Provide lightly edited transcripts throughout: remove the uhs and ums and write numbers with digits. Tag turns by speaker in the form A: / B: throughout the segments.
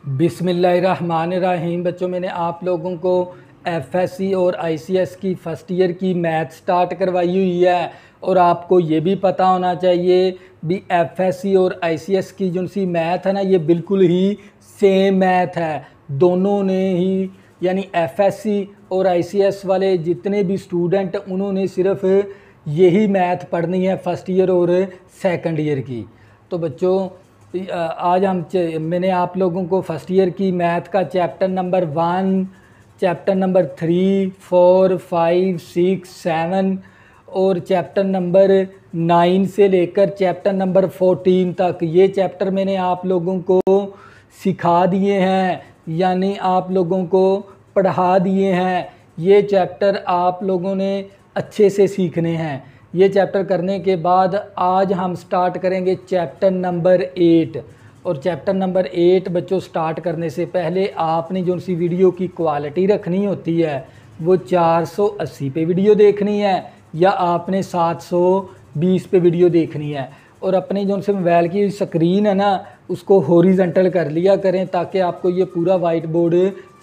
A: बिस्मिल्लाहिर्रहमानिर्रहीम। बच्चों, मैंने आप लोगों को एफएससी और आईसीएस की फ़र्स्ट ईयर की मैथ स्टार्ट करवाई हुई है और आपको ये भी पता होना चाहिए भी एफएससी और आईसीएस की जो सी मैथ है ना, ये बिल्कुल ही सेम मैथ है। दोनों ने ही यानी एफएससी और आईसीएस वाले जितने भी स्टूडेंट उन्होंने सिर्फ यही मैथ पढ़नी है फ़र्स्ट ईयर और सेकंड ईयर की। तो बच्चों, आज मैंने आप लोगों को फर्स्ट ईयर की मैथ का चैप्टर नंबर 1, चैप्टर नंबर 3, 4, 5, 6, 7 और चैप्टर नंबर 9 से लेकर चैप्टर नंबर 14 तक ये चैप्टर मैंने आप लोगों को सिखा दिए हैं, यानी आप लोगों को पढ़ा दिए हैं। ये चैप्टर आप लोगों ने अच्छे से सीखने हैं। ये चैप्टर करने के बाद आज हम स्टार्ट करेंगे चैप्टर नंबर 8। और चैप्टर नंबर 8 बच्चों, स्टार्ट करने से पहले आपने जो सी वीडियो की क्वालिटी रखनी होती है वो 480 पे वीडियो देखनी है या आपने 720 पे वीडियो देखनी है। और अपने जो से मोबाइल की स्क्रीन है ना, उसको हॉरिजॉन्टल कर लिया करें ताकि आपको ये पूरा वाइट बोर्ड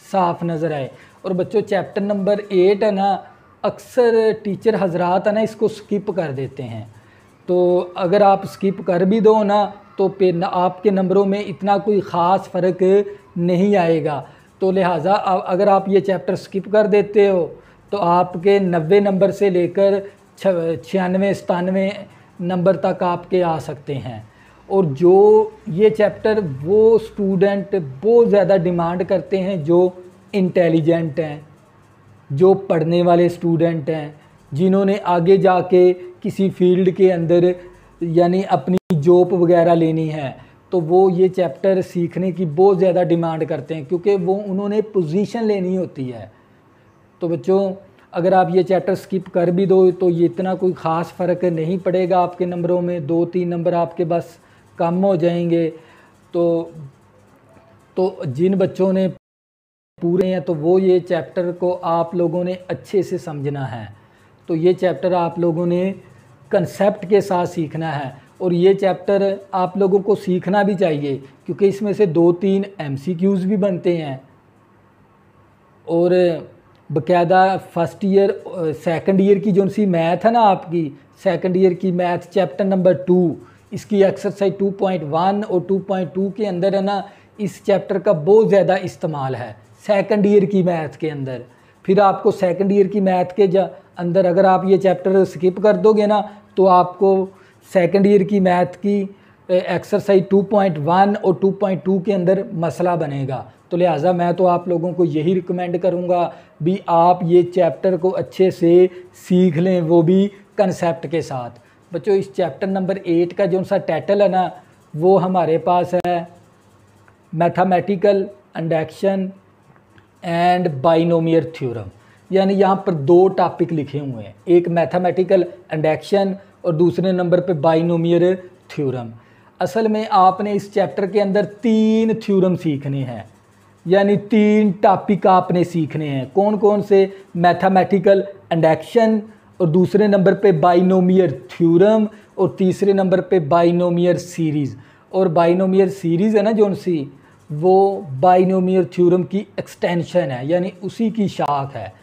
A: साफ़ नज़र आए। और बच्चों, चैप्टर नंबर 8 है ना, अक्सर टीचर हजरात है ना इसको स्किप कर देते हैं। तो अगर आप स्किप कर भी दो ना तो फिर आपके नंबरों में इतना कोई ख़ास फ़र्क नहीं आएगा। तो लिहाजा अगर आप ये चैप्टर स्किप कर देते हो तो आपके 90 नंबर से लेकर 96-97 नंबर तक आपके आ सकते हैं। और जो ये चैप्टर वो स्टूडेंट बहुत ज़्यादा डिमांड करते हैं जो इंटेलिजेंट हैं, जो पढ़ने वाले स्टूडेंट हैं, जिन्होंने आगे जाके किसी फील्ड के अंदर यानी अपनी जॉब वगैरह लेनी है, तो वो ये चैप्टर सीखने की बहुत ज़्यादा डिमांड करते हैं क्योंकि वो उन्होंने पोजीशन लेनी होती है। तो बच्चों, अगर आप ये चैप्टर स्किप कर भी दो तो ये इतना कोई ख़ास फ़र्क नहीं पड़ेगा आपके नंबरों में, 2-3 नंबर आपके बस कम हो जाएंगे। तो जिन बच्चों ने पूरे हैं तो वो ये चैप्टर को आप लोगों ने अच्छे से समझना है। तो ये चैप्टर आप लोगों ने कंसेप्ट के साथ सीखना है और ये चैप्टर आप लोगों को सीखना भी चाहिए क्योंकि इसमें से 2-3 एमसीक्यूज़ भी बनते हैं। और बाकायदा फर्स्ट ईयर सेकंड ईयर की जो सी मैथ है ना, आपकी सेकंड ईयर की मैथ चैप्टर नंबर 2, इसकी एक्सरसाइज 2.1 और 2.2 के अंदर है ना, इस चैप्टर का बहुत ज़्यादा इस्तेमाल है सेकंड ईयर की मैथ के अंदर। फिर आपको सेकंड ईयर की मैथ के अंदर अगर आप ये चैप्टर स्किप कर दोगे ना तो आपको सेकंड ईयर की मैथ की एक्सरसाइज 2.1 और 2.2 के अंदर मसला बनेगा। तो लिहाजा मैं तो आप लोगों को यही रिकमेंड करूँगा भी आप ये चैप्टर को अच्छे से सीख लें, वो भी कंसेप्ट के साथ। बच्चों, इस चैप्टर नंबर 8 का जो सा टाइटल है ना, वो हमारे पास है mathematical induction and binomial theorem. यानी यहाँ पर 2 टॉपिक लिखे हुए हैं, एक मैथमेटिकल इंडक्शन और दूसरे नंबर पे बाइनोमियल थ्योरम। असल में आपने इस चैप्टर के अंदर 3 थ्योरम सीखने हैं, यानी 3 टॉपिक आपने सीखने हैं। कौन कौन से? मैथमेटिकल इंडक्शन और दूसरे नंबर पे बाइनोमियल थ्योरम और तीसरे नंबर पे बाइनोमियल सीरीज़। और बाइनोमियल सीरीज़ है ना जो सी, वो बाइनोमियल थ्योरम की एक्सटेंशन है, यानी उसी की शाख है।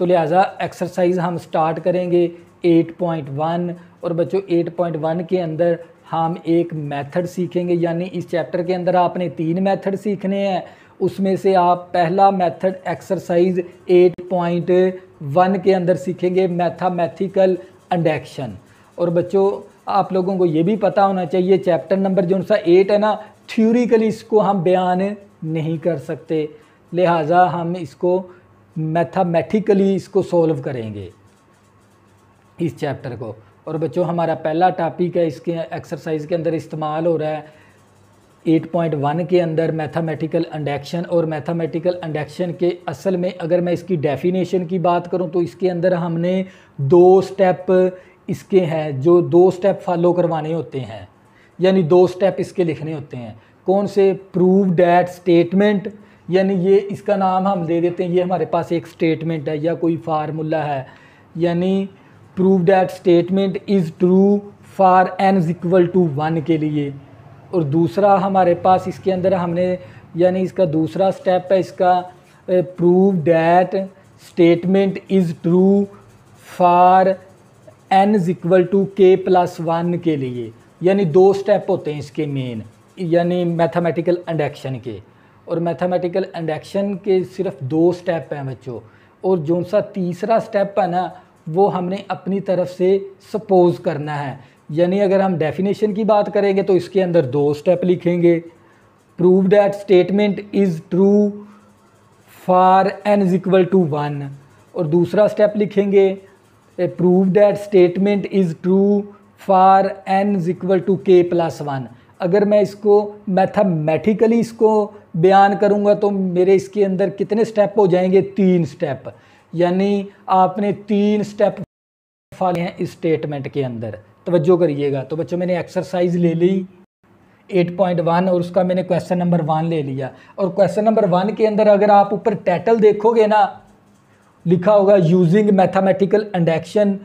A: तो लिहाजा एक्सरसाइज हम स्टार्ट करेंगे 8.1। और बच्चों, 8.1 के अंदर हम एक मेथड सीखेंगे, यानी इस चैप्टर के अंदर आपने 3 मेथड सीखने हैं। उसमें से आप पहला मेथड एक्सरसाइज 8.1 के अंदर सीखेंगे मैथमेटिकल इंडक्शन। और बच्चों, आप लोगों को ये भी पता होना चाहिए चैप्टर नंबर जो सा 8 है ना, थ्योरिकली इसको हम बयान नहीं कर सकते, लिहाजा हम इसको मैथमेटिकली इसको सॉल्व करेंगे इस चैप्टर को। और बच्चों, हमारा पहला टॉपिक है, इसके एक्सरसाइज के अंदर इस्तेमाल हो रहा है 8.1 के अंदर मैथमेटिकल इंडक्शन। और मैथमेटिकल इंडक्शन के असल में अगर मैं इसकी डेफिनेशन की बात करूं तो इसके अंदर हमने 2 स्टेप इसके हैं, जो 2 स्टेप फॉलो करवाने होते हैं, यानी 2 स्टेप इसके लिखने होते हैं। कौन से? प्रूव डैट स्टेटमेंट, यानी ये इसका नाम हम दे देते हैं, ये हमारे पास एक स्टेटमेंट है या कोई फार्मूला है, यानी prove that statement is true for n = 1 के लिए। और दूसरा हमारे पास इसके अंदर हमने यानी इसका दूसरा स्टेप है इसका prove that statement is true for n is equal to k+1 के लिए। यानी 2 स्टेप होते हैं इसके मेन, यानी मैथमेटिकल इंडक्शन के। और मैथमेटिकल इंडक्शन के सिर्फ 2 स्टेप हैं बच्चों, और जो सा तीसरा स्टेप है ना वो हमने अपनी तरफ से सपोज करना है। यानी अगर हम डेफिनेशन की बात करेंगे तो इसके अंदर 2 स्टेप लिखेंगे, prove that statement is true for n is equal to 1, और दूसरा स्टेप लिखेंगे prove that statement is true for n is equal to k+1। अगर मैं इसको मैथमेटिकली इसको बयान करूँगा तो मेरे इसके अंदर कितने स्टेप हो जाएंगे, 3 स्टेप। यानी आपने 3 स्टेप फॉलो हैं इस स्टेटमेंट के अंदर, तवज्जो करिएगा। तो बच्चों मैंने एक्सरसाइज ले ली 8.1 और उसका मैंने क्वेश्चन नंबर 1 ले लिया। और क्वेश्चन नंबर 1 के अंदर अगर आप ऊपर टाइटल देखोगे ना, लिखा होगा using mathematical induction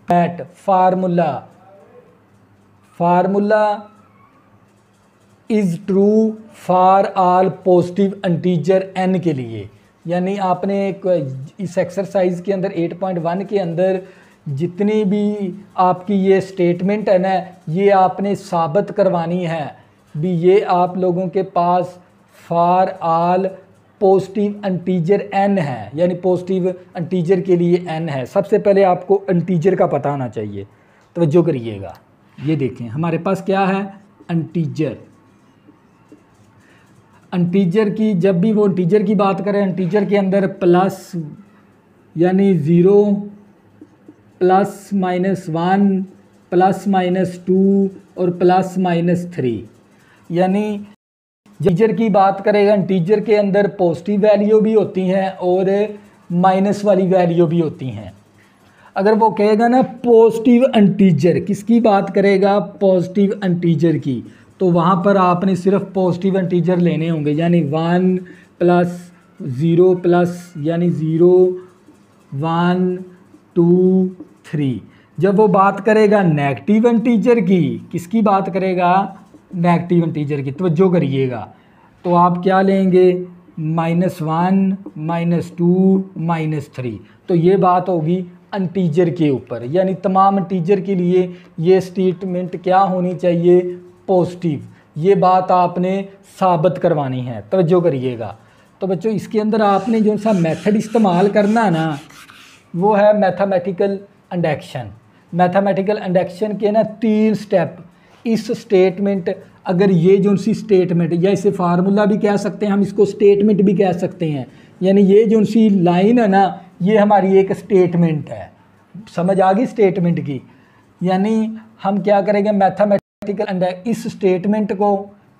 A: eight formula is true for all positive integer n के लिए। यानी आपने इस एक्सरसाइज के अंदर 8.1 के अंदर जितनी भी आपकी ये स्टेटमेंट है ना, ये आपने साबित करवानी है भी ये आप लोगों के पास for all positive integer n है, यानी पॉजिटिव इंटीजर के लिए n है। सबसे पहले आपको इंटीजर का पता होना चाहिए, तवज्जो करिएगा। ये देखें हमारे पास क्या है, इंटीजर की जब भी वो इंटीजर की बात करें, इंटीजर के अंदर प्लस यानी 0 +-1 +-2 और +-3। यानी इंटीजर की बात करेगा, इंटीजर के अंदर पॉजिटिव वैल्यू भी होती हैं और माइनस वाली वैल्यू भी होती हैं। अगर वो कहेगा ना पॉजिटिव इंटीजर, किसकी बात करेगा, पॉजिटिव इंटीजर की, तो वहाँ पर आपने सिर्फ पॉजिटिव इंटीजर लेने होंगे। यानी 1 + 0 यानी 0 1 2 3। जब वो बात करेगा नेगेटिव इंटीजर की, किसकी बात करेगा, नेगेटिव इंटीजर की, तवज्जो करिएगा। तो आप क्या लेंगे, -1 -2 -3। तो ये बात होगी इंटीजर के ऊपर। यानी तमाम इंटीजर के लिए ये स्टेटमेंट क्या होनी चाहिए, पॉजिटिव। ये बात आपने साबित करवानी है, तवज्जो करिएगा। तो बच्चों इसके अंदर आपने जो सा मेथड इस्तेमाल करना है ना, वो है मैथमेटिकल इंडक्शन। मैथमेटिकल इंडक्शन के ना 3 स्टेप। इस स्टेटमेंट, अगर ये जो सी स्टेटमेंट, या इसे फार्मूला भी कह सकते हैं हम, इसको स्टेटमेंट भी कह सकते हैं। यानी ये जो सी लाइन है ना, ये हमारी एक स्टेटमेंट है। समझ आ गई स्टेटमेंट की। यानी हम क्या करेंगे, इस स्टेटमेंट को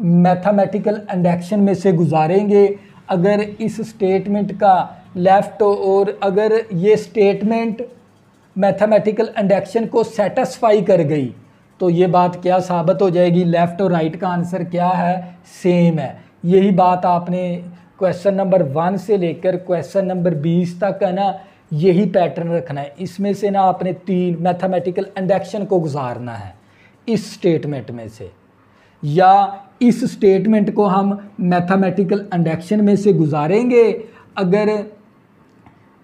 A: मैथमेटिकल इंडक्शन में से गुजारेंगे। अगर इस स्टेटमेंट का लेफ़्ट, और अगर ये स्टेटमेंट मैथमेटिकल इंडक्शन को सेटिस्फाई कर गई तो ये बात क्या साबित हो जाएगी, लेफ़्ट और राइट का आंसर क्या है, सेम है। यही बात आपने क्वेश्चन नंबर 1 से लेकर क्वेश्चन नंबर 20 तक है ना, यही पैटर्न रखना है। इसमें से ना आपने 3 मैथमेटिकल इंडक्शन को गुजारना है इस स्टेटमेंट में से, या इस स्टेटमेंट को हम मैथमेटिकल इंडक्शन में से गुजारेंगे।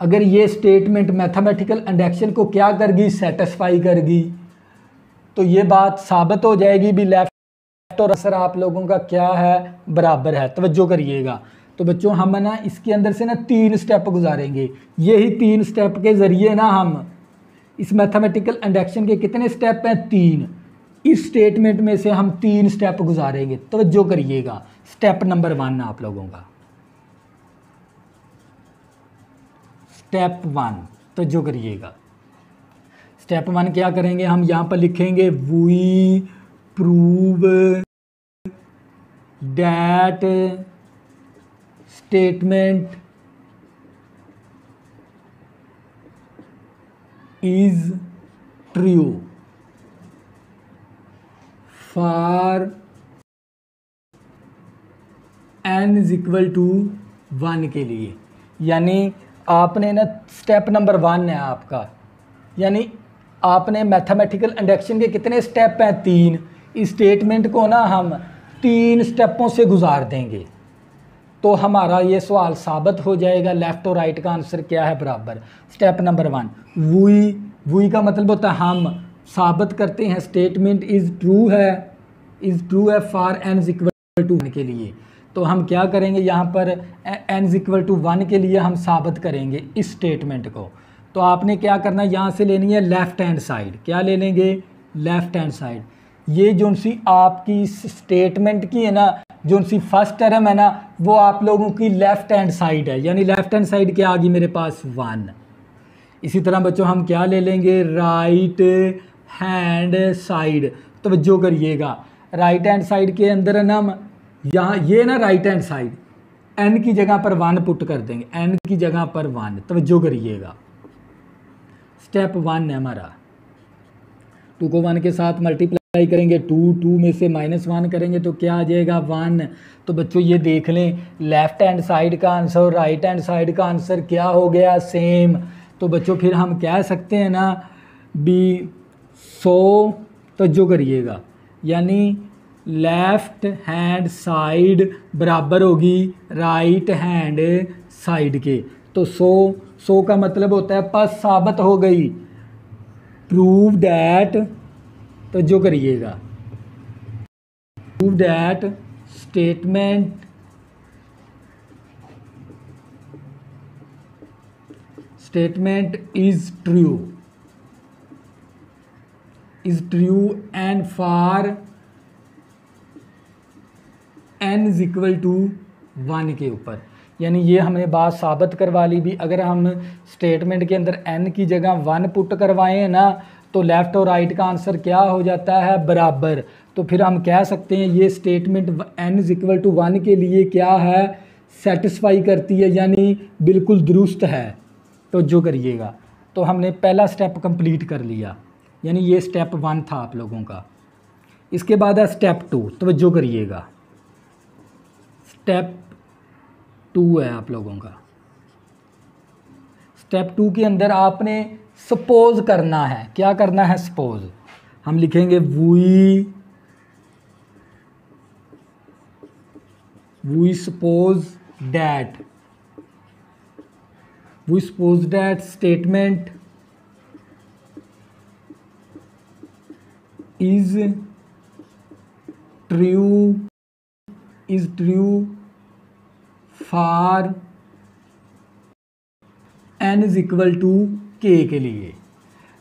A: अगर ये स्टेटमेंट मैथमेटिकल इंडक्शन को क्या करगी, सेटिस्फाई करगी, तो ये बात साबित हो जाएगी भी लेफ्ट और आंसर आप लोगों का क्या है, बराबर है। तवज्जो करिएगा। तो बच्चों हम ना इसके अंदर से ना 3 स्टेप गुजारेंगे। यही 3 स्टेप के ज़रिए ना हम इस मैथमेटिकल इंडक्शन के कितने स्टेप हैं, 3। इस स्टेटमेंट में से हम 3 स्टेप गुजारेंगे। तवज्जो करिएगा। स्टेप नंबर 1 आप लोगों का, स्टेप 1, तवज्जो करिएगा। स्टेप 1 क्या करेंगे, हम यहाँ पर लिखेंगे we prove that statement is true for n is equal to 1 के लिए। यानी आपने ना स्टेप नंबर 1 है आपका, यानी आपने मैथमेटिकल इंडक्शन के कितने स्टेप हैं, 3। इस स्टेटमेंट को ना हम 3 स्टेपों से गुजार देंगे। तो हमारा ये सवाल साबित हो जाएगा लेफ़्ट और राइट का आंसर क्या है बराबर। स्टेप नंबर 1, वुई का मतलब होता है हम साबित करते हैं स्टेटमेंट इज़ ट्रू है for n is equal to 1 के लिए। तो हम क्या करेंगे यहाँ पर n इज इक्वल टू 1 के लिए हम साबित करेंगे इस स्टेटमेंट को। तो आपने क्या करना है, यहाँ से लेनी है लेफ़्ट हैंड साइड। क्या ले लेंगे, लेफ़्ट हैंड साइड। ये जो सी आपकी स्टेटमेंट की है ना, जो सी फर्स्ट टर्म है ना, वो आप लोगों की लेफ़्ट हैंड साइड है, यानी लेफ़्ट हैंड साइड क्या आ गई मेरे पास 1। इसी तरह बच्चों हम क्या ले लेंगे, राइट हैंड साइड। तवज्जो करिएगा, राइट हैंड साइड के अंदर है ना हम यहाँ ये ना राइट हैंड साइड n की जगह पर 1 पुट कर देंगे, n की जगह पर 1। तवज्जो करिएगा, स्टेप 1 है हमारा। 2 को 1 के साथ मल्टीप्लाई करेंगे, 2 में से -1 करेंगे तो क्या आ जाएगा 1। तो बच्चों ये देख लें, लेफ़्ट हैंड साइड का आंसर और राइट हैंड साइड का आंसर क्या हो गया, सेम। तो बच्चों फिर हम कह सकते हैं ना बी 100। तवज्जो करिएगा, यानी लेफ़्ट हैंड साइड बराबर होगी राइट हैंड साइड के। तो 100 का मतलब होता है पास साबित हो गई, प्रूव डैट। तो जो करिएगा, prove that statement is true and for n is equal to 1 के ऊपर। यानी ये हमने बात साबित करवा ली भी। अगर हम स्टेटमेंट के अंदर n की जगह 1 पुट करवाएं ना, तो लेफ़्ट और राइट का आंसर क्या हो जाता है, बराबर। तो फिर हम कह सकते हैं ये statement n is equal to 1 के लिए क्या है, सेटिस्फाई करती है, यानी बिल्कुल दुरुस्त है। तो जो करिएगा, तो हमने पहला स्टेप कंप्लीट कर लिया, यानी ये स्टेप 1 था आप लोगों का। इसके बाद है स्टेप 2। तवज्जो करिएगा, स्टेप 2 है आप लोगों का। स्टेप 2 के अंदर आपने सपोज करना है। क्या करना है, सपोज। हम लिखेंगे we suppose that statement is true for n is equal to k के लिए।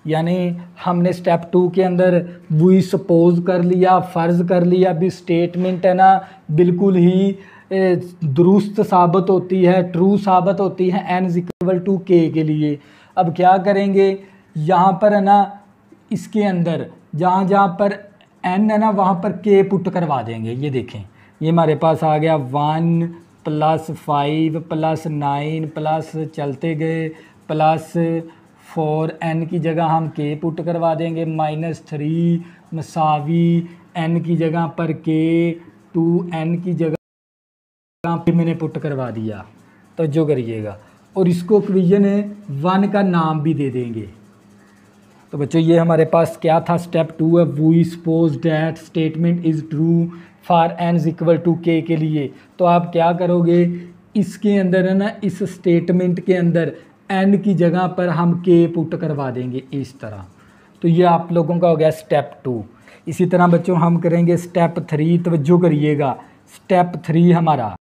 A: यानी हमने स्टेप 2 के अंदर वी सपोज कर लिया, फ़र्ज़ कर लिया भी स्टेटमेंट है ना बिल्कुल ही दुरुस्त साबित होती है, ट्रू साबित होती है n is equal to k के लिए। अब क्या करेंगे, यहाँ पर है ना इसके अंदर जहाँ पर n है ना वहाँ पर k पुट करवा देंगे। ये देखें, ये हमारे पास आ गया 1 + 5 + 9 प्लस चलते गए +4। n की जगह हम k पुट करवा देंगे, -3 मसावी n की जगह पर k, 2n की जगह मैंने पुट करवा दिया। तो जो करिएगा, और इसको इक्वेशन 1 का नाम भी दे देंगे। तो बच्चों ये हमारे पास क्या था, स्टेप 2 है we suppose that statement is true for n is equal to k के लिए। तो आप क्या करोगे, इसके अंदर है ना इस स्टेटमेंट के अंदर n की जगह पर हम k पुट करवा देंगे इस तरह। तो ये आप लोगों का हो गया स्टेप 2। इसी तरह बच्चों हम करेंगे स्टेप 3। तवज्जो करिएगा, स्टेप 3 हमारा,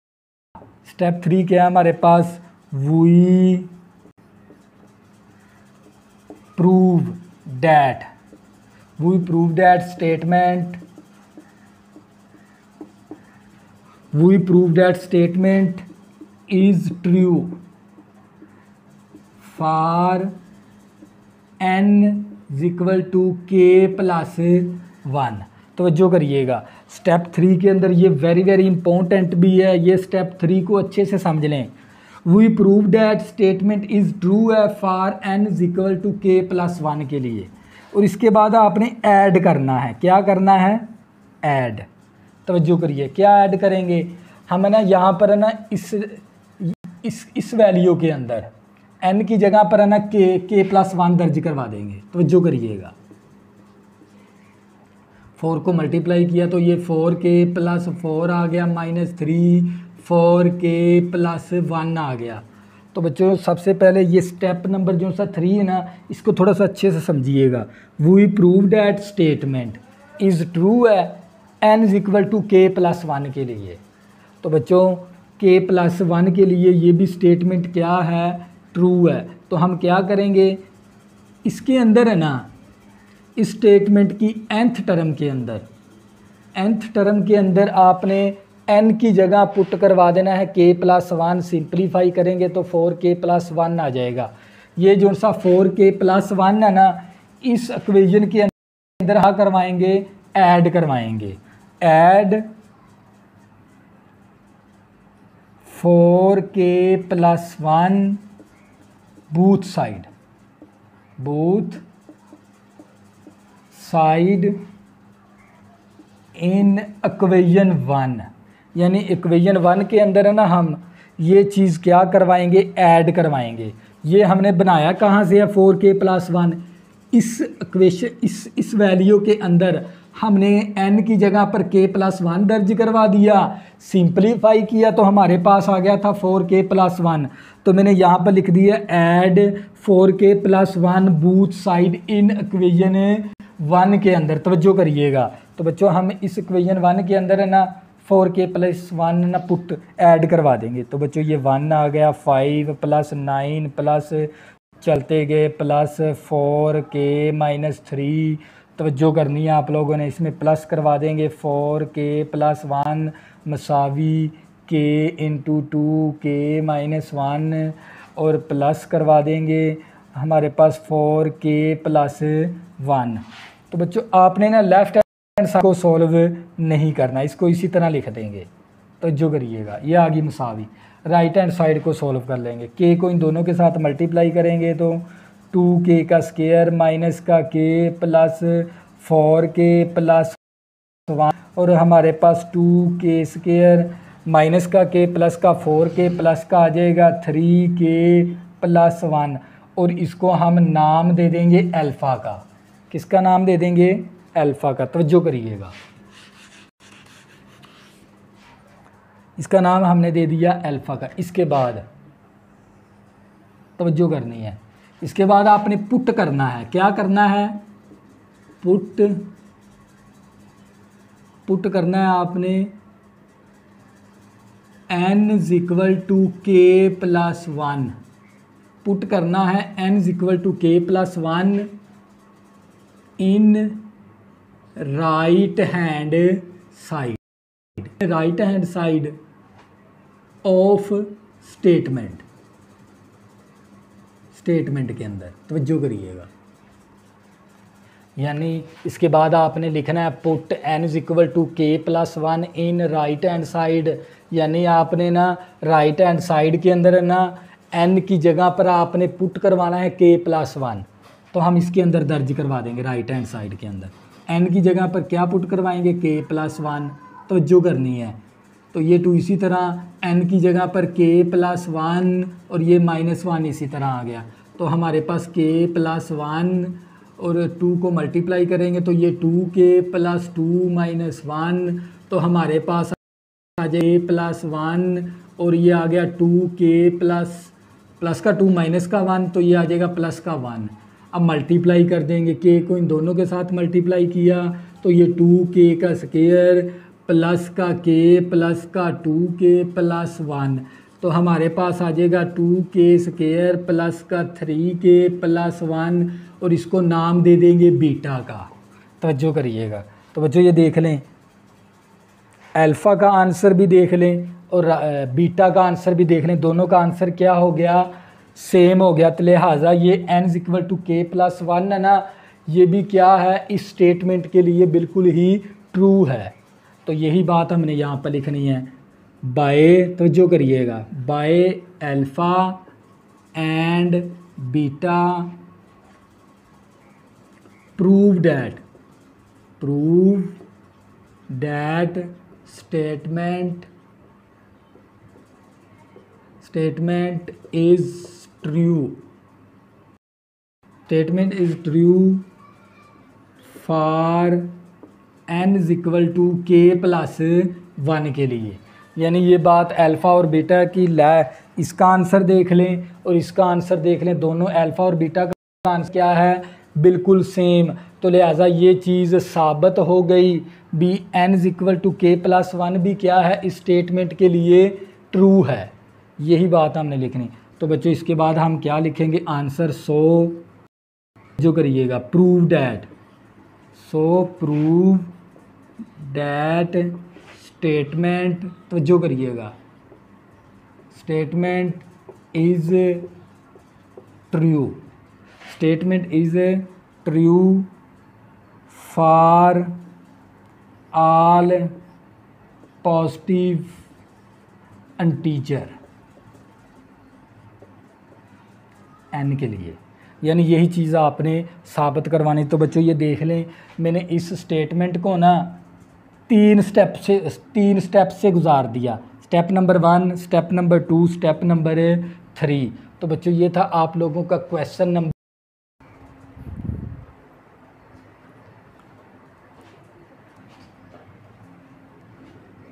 A: स्टेप 3 क्या है हमारे पास, we prove that statement is true for n is equal to k + 1। तवज्जो करिएगा, स्टेप 3 के अंदर ये वेरी इंपॉर्टेंट भी है, ये स्टेप 3 को अच्छे से समझ लें। We prove that statement is true है for n is equal to k + 1 के लिए। और इसके बाद आपने ऐड करना है। क्या करना है, ऐड। तवज्जो करिए, क्या ऐड करेंगे हम है ना, यहाँ पर है ना इस वैल्यू के अंदर n की जगह पर है ना k + 1 दर्ज करवा देंगे। तवज्जो करिएगा, 4 को मल्टीप्लाई किया तो ये 4k + 4 आ गया, -3 4k+1 आ गया। तो बच्चों सबसे पहले ये स्टेप नंबर जो सा 3 है ना, इसको थोड़ा सा अच्छे से समझिएगा। We prove that statement is true है n is equal to k+1 के लिए। तो बच्चों k+1 के लिए ये भी स्टेटमेंट क्या है, ट्रू है। तो हम क्या करेंगे, इसके अंदर है ना, इस स्टेटमेंट की nth टर्म के अंदर आपने n की जगह पुट करवा देना है k+1। सिंप्लीफाई करेंगे तो 4k+1 आ जाएगा। ये जो सा 4k+1 है ना, इस इक्वेशन के अंदर क्या करवाएंगे, ऐड करवाएंगे। Add 4k+1 both side in equation 1, यानी इक्वेशन 1 के अंदर है ना, हम ये चीज़ क्या करवाएंगे, ऐड करवाएंगे। ये हमने बनाया कहाँ से है, 4k+1। इस इक्वेशन इस वैल्यू के अंदर हमने n की जगह पर k+1 दर्ज करवा दिया। सिंप्लीफाई किया तो हमारे पास आ गया था 4k+1। तो मैंने यहाँ पर लिख दिया add 4k+1 both side in equation 1 के अंदर। तवज्जो करिएगा। तो बच्चों हम इस इक्वेशन 1 के अंदर है ना 4k+1 ना पुट ऐड करवा देंगे। तो बच्चों ये 1 आ गया, 5 + 9 प्लस चलते गए +4k-3। तवज्जो करनी है आप लोगों ने, इसमें प्लस करवा देंगे 4k+1 मसावी k × 2k-1 और प्लस करवा देंगे हमारे पास 4k+1। तो बच्चों आपने ना लेफ्ट हैंड साइड को सॉल्व नहीं करना, इसको इसी तरह लिख देंगे। तो जो करिएगा, ये आ गई मसावी। राइट हैंड साइड को सॉल्व कर लेंगे। के को इन दोनों के साथ मल्टीप्लाई करेंगे तो 2k का स्क्वायर माइनस का k प्लस 4k+1 और हमारे पास 2k स्क्वायर माइनस का k प्लस का 4k प्लस का आ जाएगा 3k+1 और इसको हम नाम दे देंगे अल्फ़ा का। किसका नाम दे देंगे, अल्फ़ा का। तवज्जो करिएगा, इसका नाम हमने दे दिया अल्फ़ा का। इसके बाद तवज्जो करनी है, इसके बाद आपने पुट करना है। क्या करना है, पुट करना है आपने n = k+1। पुट करना है n = k+1 in right hand side of statement के अंदर। तवज्जो करिएगा, यानी इसके बाद आपने लिखना है put n = k+1 in right hand side, यानी आपने ना राइट हैंड साइड के अंदर ना n की जगह पर आपने पुट करवाना है k+1। तो हम इसके अंदर दर्ज करवा देंगे राइट हैंड साइड के अंदर n की जगह पर क्या पुट करवाएंगे, k+1। तो जो करनी है तो ये 2 इसी तरह n की जगह पर k+1 और ये -1 इसी तरह आ गया। तो हमारे पास k+1 और 2 को मल्टीप्लाई करेंगे तो ये 2k+2 - 1। तो हमारे पास आ जाए +1 और ये आ गया 2k प्लस का 2 माइनस का 1, तो ये आ जाएगा प्लस का 1। अब मल्टीप्लाई कर देंगे, k को इन दोनों के साथ मल्टीप्लाई किया तो ये 2k का स्क्वायर प्लस का k प्लस का 2k+1। तो हमारे पास आ जाएगा 2k स्क्वायर प्लस का 3k+1 और इसको नाम दे देंगे बीटा का। तवज्जो करिएगा। तो बच्चों ये देख लें, अल्फ़ा का आंसर भी देख लें और बीटा का आंसर भी देख लें, दोनों का आंसर क्या हो गया, सेम हो गया। तो लिहाजा ये n = k+1 है ना, ये भी क्या है, इस स्टेटमेंट के लिए बिल्कुल ही ट्रू है। तो यही बात हमने यहाँ पर लिखनी है, बाय, तो जो करिएगा, bye alpha and beta prove that statement is true for n = k+1 के लिए। यानी ये बात अल्फ़ा और बीटा की इसका आंसर देख लें और इसका आंसर देख लें, दोनों अल्फ़ा और बीटा का आंसर क्या है, बिल्कुल सेम। तो लिहाजा ये चीज़ साबित हो गई। Be n is equal to k plus 1 भी क्या है, इस स्टेटमेंट के लिए ट्रू है। यही बात हमने लिखनी। तो बच्चों इसके बाद हम क्या लिखेंगे, आंसर। सो जो करिएगा prove that, so prove that statement, तो जो करिएगा statement is true, statement is true for all positive integer n के लिए। यानी यही चीज़ आपने साबित करवानी। तो बच्चों ये देख लें, मैंने इस स्टेटमेंट को ना तीन स्टेप से गुजार दिया। Step number 1, step number 2, step number 3। तो बच्चों ये था आप लोगों का question number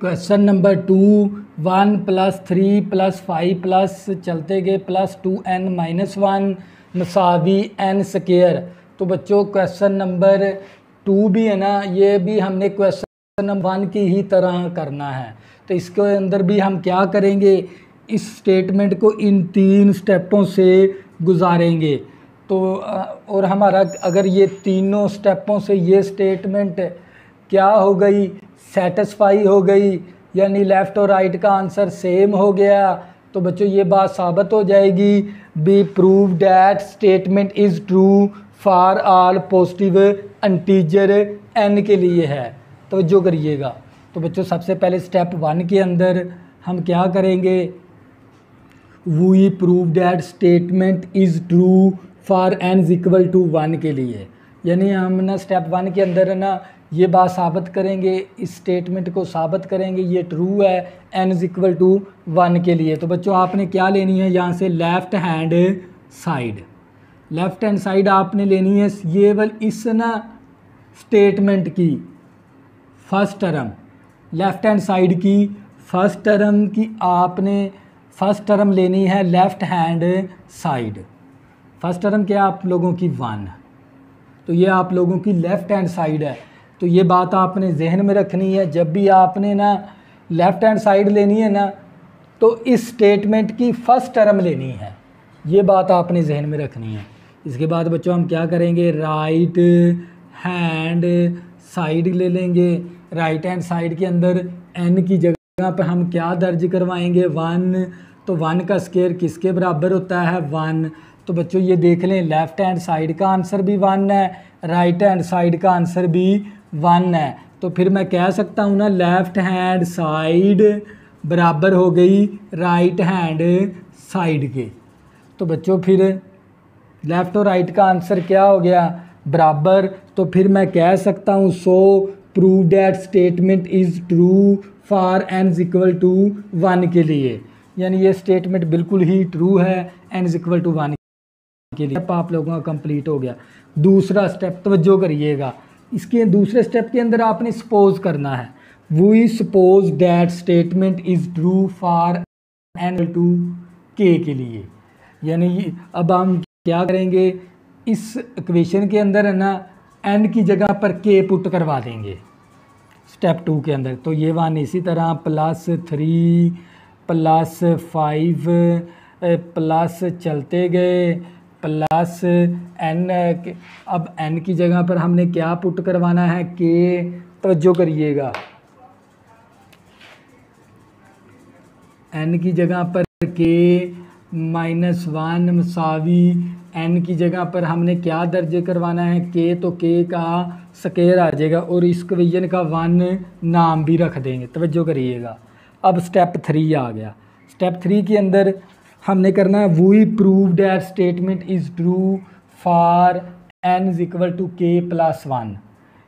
A: question number 2। 1 + 3 + 5 plus चलते गए +2n-1 मसावी n²। तो बच्चों क्वेश्चन नंबर 2 भी है ना, ये भी हमने क्वेश्चन नंबर 1 की ही तरह करना है। तो इसके अंदर भी हम क्या करेंगे, इस स्टेटमेंट को इन 3 स्टेपों से गुजारेंगे। तो और हमारा अगर ये तीनों स्टेपों से ये स्टेटमेंट क्या हो गई, सेटिस्फाई हो गई, यानी लेफ़्ट और राइट का आंसर सेम हो गया, तो बच्चों ये बात साबित हो जाएगी be prove that statement is true for all positive integer n के लिए है। तो जो करिएगा, तो बच्चों सबसे पहले स्टेप 1 के अंदर हम क्या करेंगे, we prove that statement is true for n is equal to 1 के लिए। यानी हम ना स्टेप 1 के अंदर ना ये बात साबित करेंगे, इस स्टेटमेंट को साबित करेंगे ये ट्रू है n इज़ इक्वल टू 1 के लिए। तो बच्चों आपने क्या लेनी है, यहाँ से लेफ़्ट हैंड साइड आपने लेनी है ये वाली इस ना स्टेटमेंट की first term, left hand side की फर्स्ट टर्म की आपने फर्स्ट टर्म लेनी है left hand side. First term क्या आप लोगों की 1, तो ये आप लोगों की लेफ़्ट हैंड साइड है। तो ये बात आपने जहन में रखनी है, जब भी आपने ना लेफ़्ट हैंड साइड लेनी है ना, तो इस स्टेटमेंट की फ़र्स्ट टर्म लेनी है, ये बात आपने जहन में रखनी है। इसके बाद बच्चों हम क्या करेंगे, राइट हैंड साइड ले लेंगे। राइट हैंड साइड के अंदर n की जगह पर हम क्या दर्ज करवाएंगे, 1। तो 1 का स्क्वायर किसके बराबर होता है, 1। तो बच्चों ये देख लें, लेफ़्ट हैंड साइड का आंसर भी 1 है, राइट हैंड साइड का आंसर भी 1 है। तो फिर मैं कह सकता हूँ ना लेफ़्ट हैंड साइड बराबर हो गई राइट हैंड साइड के। तो बच्चों फिर लेफ़्ट और राइट का आंसर क्या हो गया, बराबर। तो फिर मैं कह सकता हूँ so prove that statement is true for n is equal to 1 के लिए। यानी ये स्टेटमेंट बिल्कुल ही ट्रू है n इज़ इक्वल टू 1 के लिए। आप लोगों का कंप्लीट हो गया। दूसरा स्टेप तवज्जो करिएगा, इसके दूसरे स्टेप के अंदर आपने सपोज करना है, we suppose that statement is true for n to k के लिए। यानी अब हम क्या करेंगे, इस इक्वेशन के अंदर है ना n की जगह पर k पुट करवा देंगे स्टेप 2 के अंदर। तो ये 1 इसी तरह +3 +5 प्लस चलते गए +n। अब n की जगह पर हमने क्या पुट करवाना है, k। तवज्जो करिएगा, n की जगह पर k -1 मसावी n की जगह पर हमने क्या दर्ज करवाना है, k। तो k का स्क्वायर आ जाएगा और इस इक्वेशन का 1 नाम भी रख देंगे। तवज्जो करिएगा। अब स्टेप 3 आ गया। स्टेप 3 के अंदर हमने करना है we prove that statement is true for n is equal to k + 1।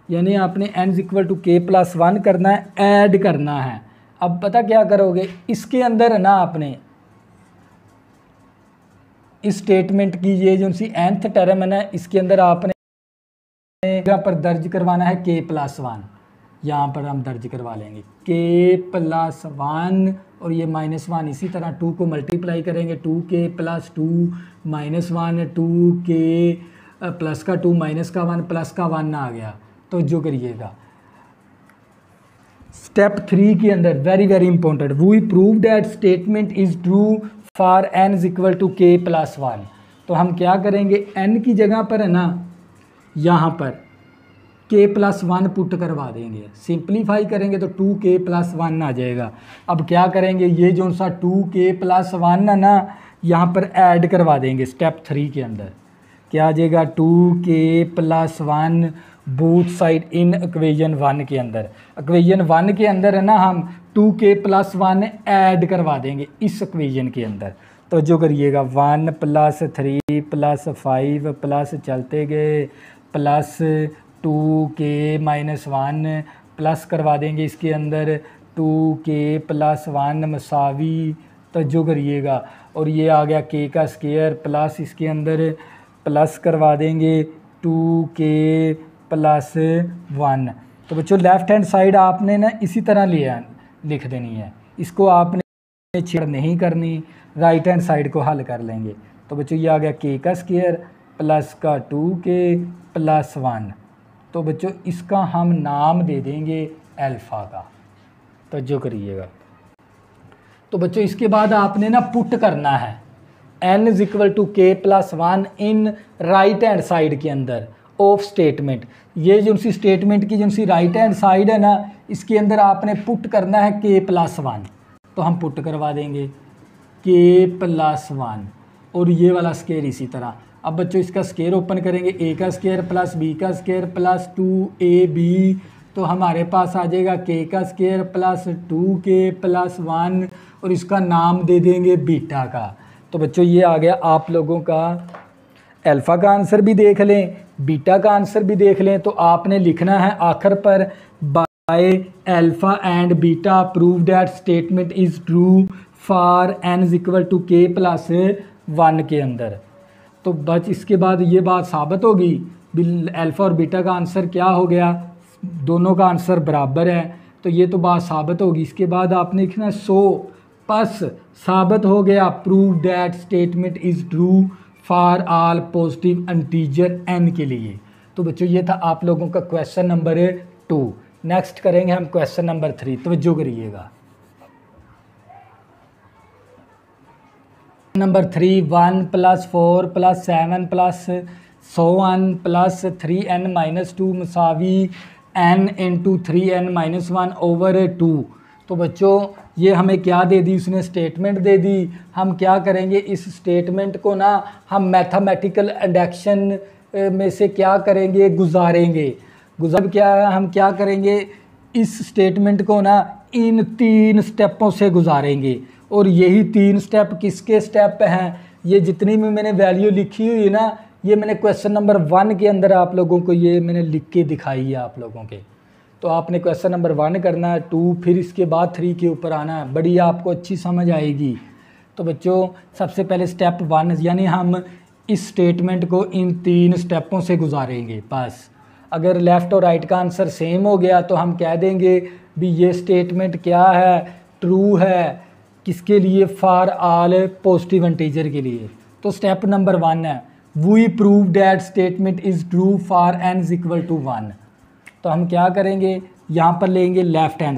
A: यानी आपने n is equal to k + 1 करना है, ऐड करना है। अब पता क्या करोगे, इसके अंदर है ना आपने इस स्टेटमेंट की ये जो सी nth टर्म है ना, इसके अंदर आपने जगह पर दर्ज करवाना है k + 1। यहाँ पर हम दर्ज करवा लेंगे k+1 और ये -1, इसी तरह 2 को मल्टीप्लाई करेंगे 2k+2 -1, 2k प्लस का 2 माइनस का 1 प्लस का 1 आ गया। तो जो करिएगा स्टेप 3 के अंदर very important, we prove that statement is true for n is equal to k+1। तो हम क्या करेंगे, n की जगह पर है ना यहाँ पर k+1 पुट करवा देंगे, सिंप्लीफाई करेंगे तो 2k+1 आ जाएगा। अब क्या करेंगे, ये जो सा 2k+1 है ना यहाँ पर ऐड करवा देंगे स्टेप 3 के अंदर। क्या आ जाएगा 2k+1 both side in equation 1 के अंदर। इक्वेशन 1 के अंदर है ना हम 2k+1 ऐड करवा देंगे इस इक्वेशन के अंदर। तो जो करिएगा 1 + 3 + 5 प्लस चलते गए प्लस 2k-1 प्लस करवा देंगे इसके अंदर 2k+1 मसावी। तो जो करिएगा और ये आ गया k का स्क्वायर प्लस इसके अंदर प्लस करवा देंगे 2k+1। तो बच्चों लेफ़्ट हैंड साइड आपने ना इसी तरह लिख देनी है, इसको आपने छेड़ नहीं करनी, राइट हैंड साइड को हल कर लेंगे। तो बच्चों ये आ गया k का स्क्वायर प्लस का 2k+1। तो बच्चों इसका हम नाम दे देंगे अल्फ़ा का। तो जो करिएगा, तो बच्चों इसके बाद आपने ना पुट करना है n is equal to k+1 in right hand side के अंदर ऑफ स्टेटमेंट। ये जो सी स्टेटमेंट की जो सी राइट हैंड साइड है ना इसके अंदर आपने पुट करना है k+1। तो हम पुट करवा देंगे k+1 और ये वाला स्क्वायर इसी तरह। अब बच्चों इसका स्क्वायर ओपन करेंगे, a का स्क्वायर प्लस b का स्क्वायर प्लस 2ab। तो हमारे पास आ जाएगा k का स्क्वायर प्लस 2k+1 और इसका नाम दे देंगे बीटा का। तो बच्चों ये आ गया आप लोगों का अल्फ़ा का आंसर भी देख लें, बीटा का आंसर भी देख लें। तो आपने लिखना है आखिर पर by alpha and beta prove that statement is true for n is equal to k+1 के अंदर। तो बस इसके बाद ये बात साबित होगी अल्फ़ा और बीटा का आंसर क्या हो गया, दोनों का आंसर बराबर है। तो ये तो बात साबित होगी। इसके बाद आपने लिखना सो बस साबित हो गया prove that statement is true for all positive integer n के लिए। तो बच्चों ये था आप लोगों का क्वेश्चन नंबर 2। नेक्स्ट करेंगे हम क्वेश्चन नंबर 3। तवज्जो करिएगा। Number 3 1 + 4 + 7 + so on plus 3n-2 मसावी n × 3n-1 over 2। तो बच्चों ये हमें क्या दे दी, उसने स्टेटमेंट दे दी। हम क्या करेंगे, इस स्टेटमेंट को ना हम मैथमेटिकल इंडक्शन में से क्या करेंगे, गुजारेंगे। क्या है, हम क्या करेंगे, इस स्टेटमेंट को ना इन 3 स्टेपों से गुजारेंगे। और यही 3 स्टेप किसके स्टेप हैं, ये जितनी भी मैंने वैल्यू लिखी हुई है ना, ये मैंने क्वेश्चन नंबर 1 के अंदर आप लोगों को ये मैंने लिख के दिखाई है आप लोगों के। तो आपने क्वेश्चन नंबर 1 करना है, 2 फिर इसके बाद 3 के ऊपर आना है, बड़ी आपको अच्छी समझ आएगी। तो बच्चों सबसे पहले स्टेप 1 यानी हम इस स्टेटमेंट को इन 3 स्टेपों से गुजारेंगे। बस अगर लेफ़्ट और राइट का आंसर सेम हो गया तो हम कह देंगे भी ये स्टेटमेंट क्या है, ट्रू है। किसके लिए, फॉर ऑल पॉजिटिव इंटीजर के लिए। तो स्टेप नंबर 1 है we prove that statement is true for n is equal to 1। तो हम क्या करेंगे, यहाँ पर लेंगे लेफ़्ट हैंड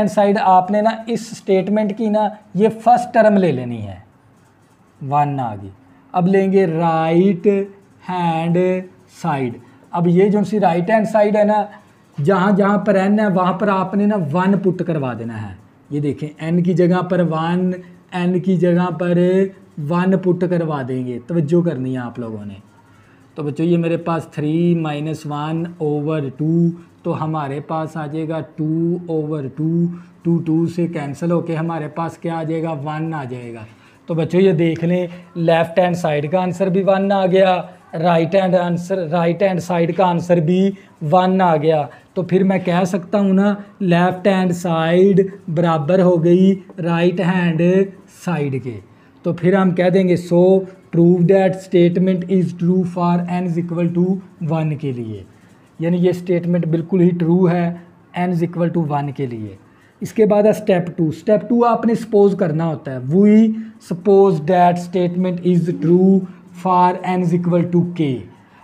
A: साइड आपने ना इस स्टेटमेंट की ना ये फर्स्ट टर्म ले लेनी है, 1 आ गई। अब लेंगे राइट हैंड साइड। अब ये जो सी राइट हैंड साइड है ना, जहाँ जहाँ पर n है वहाँ पर आपने ना 1 पुट करवा देना है। ये देखें n की जगह पर 1, n की जगह पर 1 पुट करवा देंगे। तवज्जो करनी है आप लोगों ने। तो बच्चों ये मेरे पास 3 - 1 ओवर 2, तो हमारे पास आ जाएगा 2 ओवर 2, 2 से कैंसिल होके हमारे पास क्या आ जाएगा, 1 आ जाएगा। तो बच्चों ये देख लें लेफ़्ट हैंड साइड का आंसर भी 1 आ गया, राइट हैंड साइड का आंसर भी 1 आ गया। तो फिर मैं कह सकता हूँ ना लेफ़्ट हैंड साइड बराबर हो गई राइट हैंड साइड के। तो फिर हम कह देंगे so prove that statement is true for n is equal to 1 के लिए। यानी ये स्टेटमेंट बिल्कुल ही ट्रू है n इज इक्वल टू 1 के लिए। इसके बाद है स्टेप 2। स्टेप 2 आपने सपोज करना होता है, we suppose that statement is true for n is equal to k।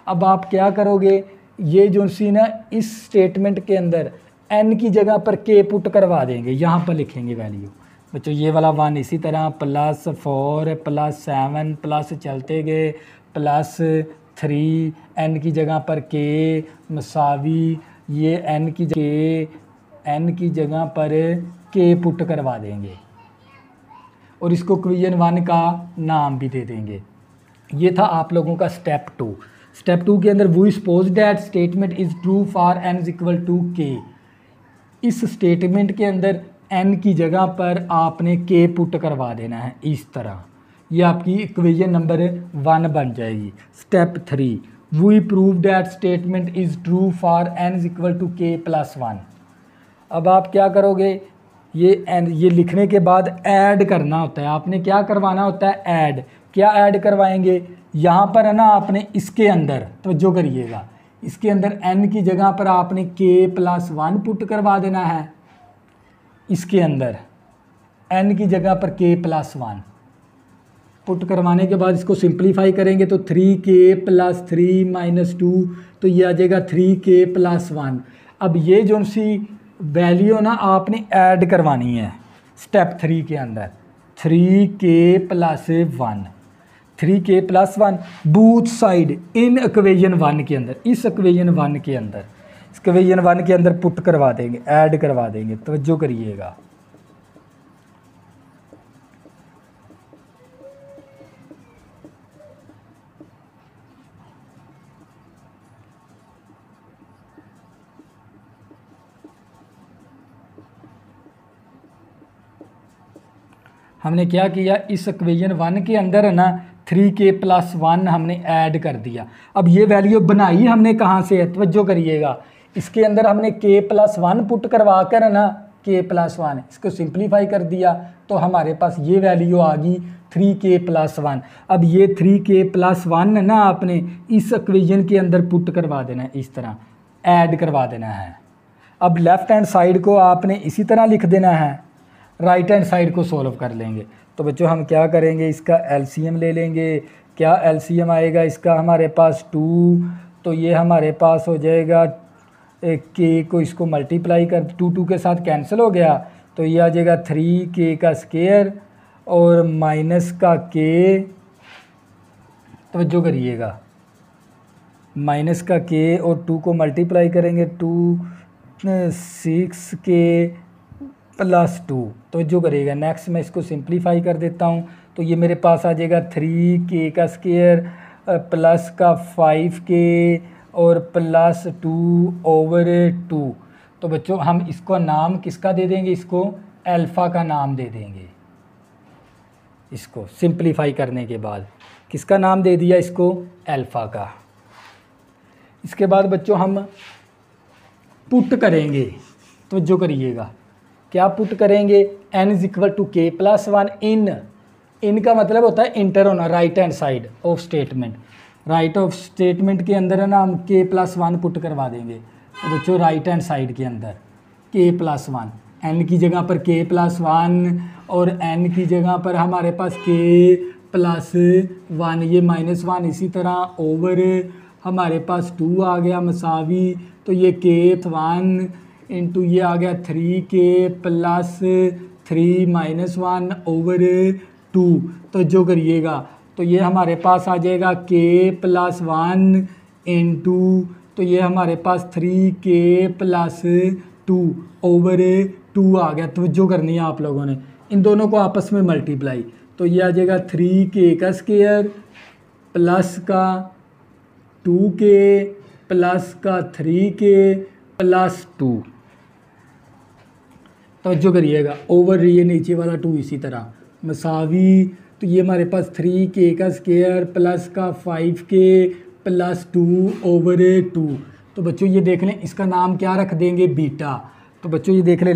A: अब आप क्या करोगे, ये जो सी ना इस स्टेटमेंट के अंदर n की जगह पर k पुट करवा देंगे, यहाँ पर लिखेंगे वैल्यू। बच्चों ये वाला 1 इसी तरह +4 +7 प्लस चलते गए +3 n की जगह पर k मसावी ये n की जगह पर k पुट करवा देंगे और इसको इक्वेशन 1 का नाम भी दे देंगे। ये था आप लोगों का स्टेप 2। स्टेप 2 के अंदर we suppose that statement is true for n is equal to k। इस स्टेटमेंट के अंदर n की जगह पर आपने k पुट करवा देना है इस तरह, ये आपकी इक्वेशन नंबर 1 बन जाएगी। Step 3 we prove that statement is true for n is equal to k + 1। अब आप क्या करोगे, ये लिखने के बाद ऐड करना होता है, आपने क्या करवाना होता है, ऐड। क्या ऐड करवाएंगे, यहाँ पर है ना आपने इसके अंदर तवज्जो करिएगा, इसके अंदर n की जगह पर आपने k + 1 पुट करवा देना है। इसके अंदर n की जगह पर k + 1 पुट करवाने के बाद इसको सिंप्लीफाई करेंगे तो 3k + 3 - 2 तो ये आ जाएगा 3k + 1। अब ये जो सी वैल्यू ना आपने ऐड करवानी है स्टेप 3 के अंदर, 3k + 1 3k + 1 both side in equation 1 के अंदर, इस इक्वेशन 1 के अंदर, इक्वेशन 1 के अंदर पुट करवा देंगे, ऐड करवा देंगे। तवज्जो करिएगा, हमने क्या किया, इस इक्वेशन 1 के अंदर है ना 3k + 1 हमने ऐड कर दिया। अब ये वैल्यू बनाई हमने कहाँ से है, तवज्जो करिएगा, इसके अंदर हमने k + 1 पुट करवा कर है ना k + 1 इसको सिंप्लीफाई कर दिया तो हमारे पास ये वैल्यू आ गई 3k + 1। अब ये 3k + 1 है ना आपने इस इक्वेशन के अंदर पुट करवा देना है, इस तरह ऐड करवा देना है। अब लेफ़्ट हैंड साइड को आपने इसी तरह लिख देना है, राइट हैंड साइड को सॉल्व कर लेंगे। तो बच्चों हम क्या करेंगे, इसका एलसीएम ले लेंगे। क्या एलसीएम आएगा इसका, हमारे पास 2, तो ये हमारे पास हो जाएगा k को इसको मल्टीप्लाई कर 2 के साथ कैंसिल हो गया तो ये आ जाएगा 3k का स्क्वायर और माइनस का k, तवज्जो करिएगा, माइनस का k और 2 को मल्टीप्लाई करेंगे 6k + 2, तो जो करेगा। नेक्स्ट मैं इसको सिंप्लीफाई कर देता हूँ तो ये मेरे पास आ जाएगा 3k का स्क्वायर प्लस का 5k और +2/2। तो बच्चों हम इसको नाम किसका दे देंगे, इसको अल्फ़ा का नाम दे देंगे। इसको सिंप्लीफाई करने के बाद किसका नाम दे दिया, इसको अल्फ़ा का। इसके बाद बच्चों हम पुट करेंगे, तो जो करिएगा, क्या पुट करेंगे, n is equal to k + 1 in का मतलब होता है इंटर होना, right hand side of statement. Right of statement के अंदर है ना हम k + 1 पुट करवा देंगे। तो बच्चों राइट हैंड साइड के अंदर k + 1, n की जगह पर k + 1 और n की जगह पर हमारे पास k + 1, ये -1 इसी तरह ओवर हमारे पास 2 आ गया मसावी, तो ये k1 इंटू ये आ गया 3k + 3 - 1/2। तो जो करिएगा तो ये हमारे पास आ जाएगा k + 1 इंटू, तो ये हमारे पास 3k + 2/2 आ गया। तो जो करनी है आप लोगों ने इन दोनों को आपस में मल्टीप्लाई, तो ये आ जाएगा 3k का स्क्वायर प्लस का 2k प्लस का 3k + 2। तो जो करिएगा ओवर ये नीचे वाला 2 इसी तरह मसावी, तो ये हमारे पास 3k का स्क्वायर प्लस का 5k + 2/2। तो बच्चों ये देख लें, इसका नाम क्या रख देंगे, बीटा। तो बच्चों ये देख लें,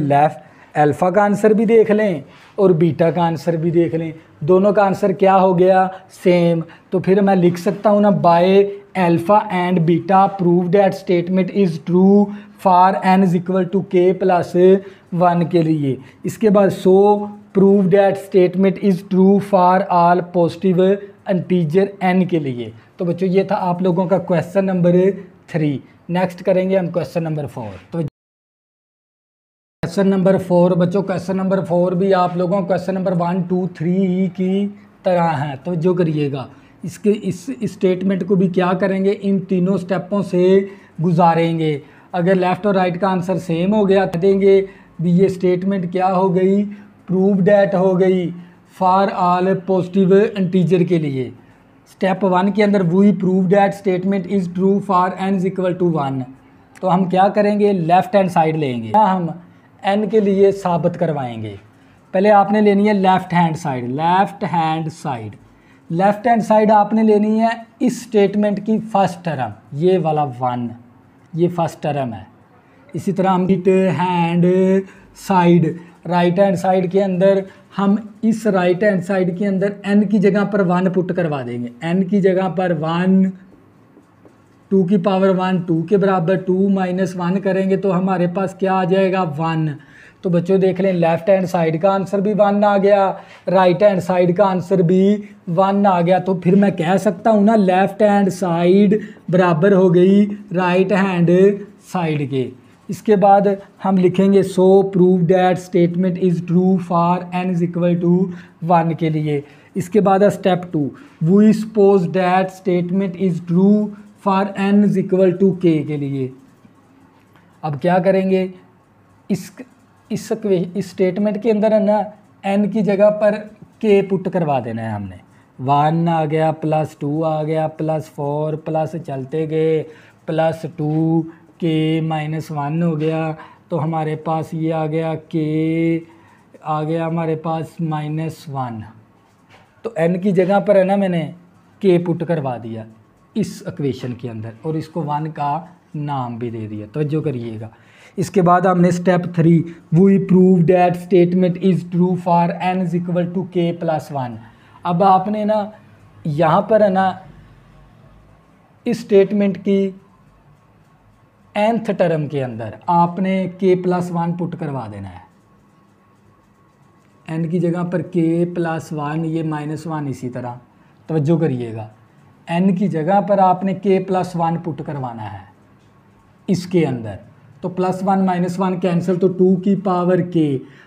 A: अल्फ़ा का आंसर भी देख लें और बीटा का आंसर भी देख लें, दोनों का आंसर क्या हो गया, सेम। तो फिर मैं लिख सकता हूँ ना, by alpha and beta prove that statement is true for n is equal to k plus 1 के लिए। इसके बाद so prove that statement is true for all positive integer n के लिए। तो बच्चों ये था आप लोगों का क्वेश्चन नंबर 3। नेक्स्ट करेंगे हम क्वेश्चन नंबर 4। तो क्वेश्चन नंबर 4 बच्चों, क्वेश्चन नंबर 4 भी आप लोगों क्वेश्चन नंबर 1 2 3 की तरह है। तो जो करिएगा, इसके इस स्टेटमेंट को भी क्या करेंगे, इन तीनों स्टेपों से गुजारेंगे। अगर लेफ़्ट और राइट का आंसर सेम हो गया देंगे भी ये स्टेटमेंट क्या हो गई, प्रूव डैट हो गई फॉर ऑल पॉजिटिव इंटीजर के लिए। स्टेप 1 के अंदर we prove that statement is true for n is equal to 1। तो हम क्या करेंगे, लेफ़्ट हैंड साइड लेंगे, हम n के लिए साबित करवाएंगे। पहले आपने लेनी है left hand side, left hand side, left hand side आपने लेनी है इस स्टेटमेंट की फर्स्ट टर्म, ये वाला 1, ये फर्स्ट टर्म है। इसी तरह हम right hand side, right hand side के अंदर हम इस राइट हैंड साइड के अंदर n की जगह पर 1 पुट करवा देंगे, n की जगह पर 1, 2 की पावर 1, 2 के बराबर 2 माइनस 1 करेंगे तो हमारे पास क्या आ जाएगा, 1। तो बच्चों देख लें, लेफ़्ट हैंड साइड का आंसर भी 1 आ गया, राइट हैंड साइड का आंसर भी 1 आ गया। तो फिर मैं कह सकता हूँ ना, लेफ़्ट हैंड साइड बराबर हो गई राइट हैंड साइड के। इसके बाद हम लिखेंगे so prove that statement is true for n is equal to 1 के लिए। इसके बाद step 2 we suppose that statement is true for n is equal to k के लिए। अब क्या करेंगे, इस स्टेटमेंट के अंदर है ना, n की जगह पर k पुट करवा देना है हमने। 1 आ गया, प्लस 2 आ गया, प्लस 4, प्लस चलते गए, प्लस 2 k माइनस 1 हो गया। तो हमारे पास ये आ गया k आ गया हमारे पास -1। तो n की जगह पर है ना मैंने k पुट करवा दिया इस इक्वेशन के अंदर और इसको 1 का नाम भी दे दिया। तवज्जो करिएगा। इसके बाद हमने step 3 we prove that statement is true for n is equal to k plus 1। अब आपने ना यहाँ पर है ना इस स्टेटमेंट की nth टर्म के अंदर आपने k प्लस 1 पुट करवा देना है। n की जगह पर k प्लस 1, ये -1 इसी तरह। तवज्जो करिएगा, n की जगह पर आपने k प्लस 1 पुट करवाना है इसके अंदर। तो +1 -1 कैंसिल, तो 2 की पावर k।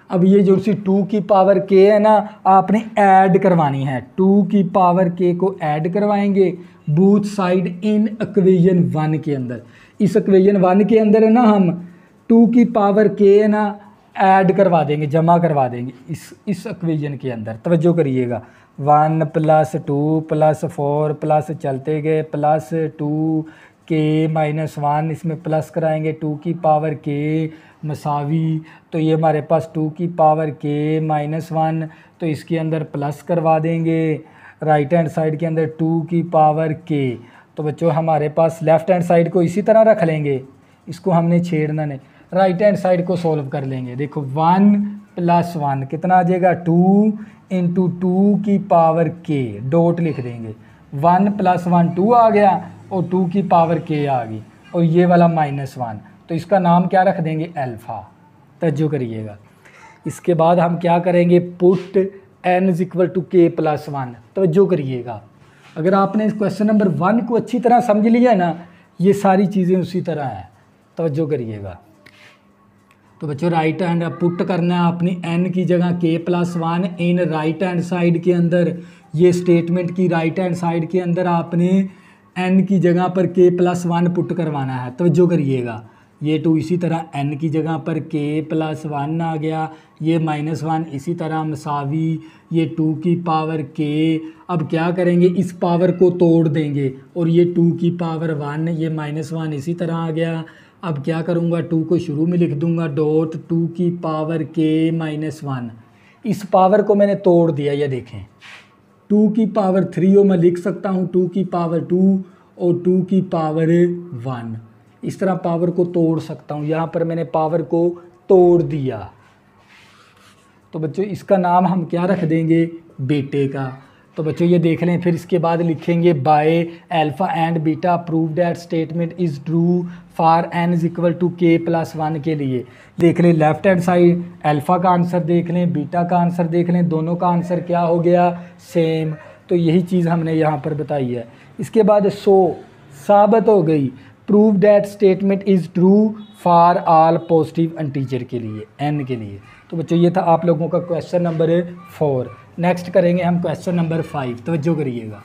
A: अब ये जो सी 2 की पावर k है ना, आपने ऐड करवानी है, 2 की पावर k को ऐड करवाएंगे बोथ साइड इन इक्वेशन 1 के अंदर। इस इक्वेशन 1 के अंदर है ना, हम 2 की पावर k है ना ऐड करवा देंगे, जमा करवा देंगे इस इक्वेशन के अंदर। तवज्जो करिएगा, 1 + 2 + 4 प्लस चलते गए प्लस 2 k -1, इसमें प्लस कराएंगे 2 की पावर k मसावी। तो ये हमारे पास 2 की पावर k -1, तो इसके अंदर प्लस करवा देंगे राइट हैंड साइड के अंदर 2 की पावर k। तो बच्चों हमारे पास लेफ़्ट हैंड साइड को इसी तरह रख लेंगे, इसको हमने छेड़ना नहीं, राइट हैंड साइड को सॉल्व कर लेंगे। देखो 1 + 1 कितना आ जाएगा, 2 × 2 की पावर k, डॉट लिख देंगे। 1 + 1 2 आ गया और 2 की पावर k आ गई और ये वाला -1, तो इसका नाम क्या रख देंगे, अल्फ़ा। तवज्जो करिएगा। इसके बाद हम क्या करेंगे, put n is equal to k plus 1। तवज्जो करिएगा, अगर आपने इस क्वेश्चन नंबर 1 को अच्छी तरह समझ लिया ना, ये सारी चीज़ें उसी तरह हैं। तवज्जो करिएगा। तो बच्चों राइट हैंड पुट करना है अपनी n की जगह k प्लस 1 इन राइट हैंड साइड के अंदर। ये स्टेटमेंट की राइट हैंड साइड के अंदर आपने n की जगह पर k प्लस 1 पुट करवाना है। तवज्जो करिएगा, ये 2 इसी तरह n की जगह पर k प्लस 1 आ गया, ये -1 इसी तरह मसावी, ये 2 की पावर k। अब क्या करेंगे, इस पावर को तोड़ देंगे और ये 2 की पावर 1, ये -1 इसी तरह आ गया। अब क्या करूँगा, 2 को शुरू में लिख दूँगा, डॉट 2 की पावर k -1। इस पावर को मैंने तोड़ दिया, ये देखें 2 की पावर 3 और मैं लिख सकता हूँ 2 की पावर 2 और 2 की पावर 1। इस तरह पावर को तोड़ सकता हूँ, यहाँ पर मैंने पावर को तोड़ दिया। तो बच्चों इसका नाम हम क्या रख देंगे, बेटे का। तो बच्चों ये देख लें, फिर इसके बाद लिखेंगे by alpha and beta prove that statement is true for n is equal to k plus 1 के लिए। देख लें लेफ्ट हैंड साइड अल्फ़ा का आंसर देख लें, बीटा का आंसर देख लें, दोनों का आंसर क्या हो गया, सेम। तो यही चीज़ हमने यहाँ पर बताई है। इसके बाद साबित हो गई, prove that statement is true for all positive integer के लिए, n के लिए। तो बच्चों ये था आप लोगों का क्वेश्चन नंबर 4। नेक्स्ट करेंगे हम क्वेश्चन नंबर 5, तवज्जो करिएगा।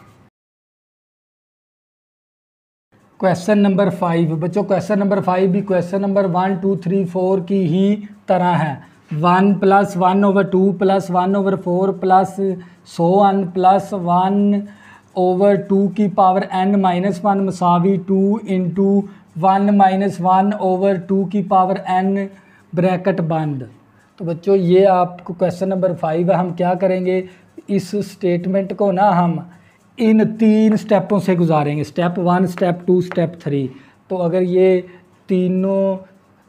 A: क्वेश्चन नंबर 5 बच्चों, क्वेश्चन नंबर 5 भी क्वेश्चन नंबर 1 2 3 4 की ही तरह है। 1 + 1/2 + 1/4 प्लस सो ऑन प्लस 1/2 की पावर n - 1 मसावी 2 × 1 - 1/2 की पावर n ब्रैकेट बंद। तो बच्चों ये आपको क्वेश्चन नंबर 5 है। हम क्या करेंगे, इस स्टेटमेंट को ना हम इन 3 स्टेपों से गुजारेंगे, स्टेप 1, स्टेप 2, स्टेप 3। तो अगर ये तीनों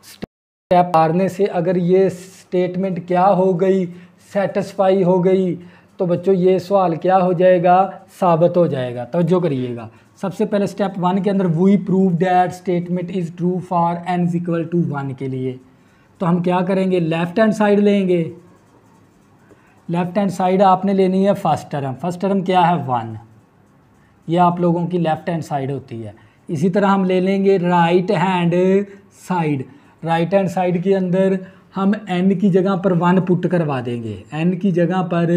A: स्टेप मारने से अगर ये स्टेटमेंट क्या हो गई, सेटिस्फाई हो गई, तो बच्चों ये सवाल क्या हो जाएगा, साबित हो जाएगा। तवज्जो करिएगा। सबसे पहले स्टेप 1 के अंदर we prove that statement is true for n is equal to 1 के लिए। तो हम क्या करेंगे, लेफ़्ट हैंड साइड लेंगे। लेफ़्ट हैंड साइड आपने लेनी है फर्स्ट टर्म। फर्स्ट टर्म क्या है, 1। ये आप लोगों की लेफ़्ट हैंड साइड होती है। इसी तरह हम ले लेंगे right hand side. Right hand side के अंदर हम n की जगह पर 1 पुट करवा देंगे, n की जगह पर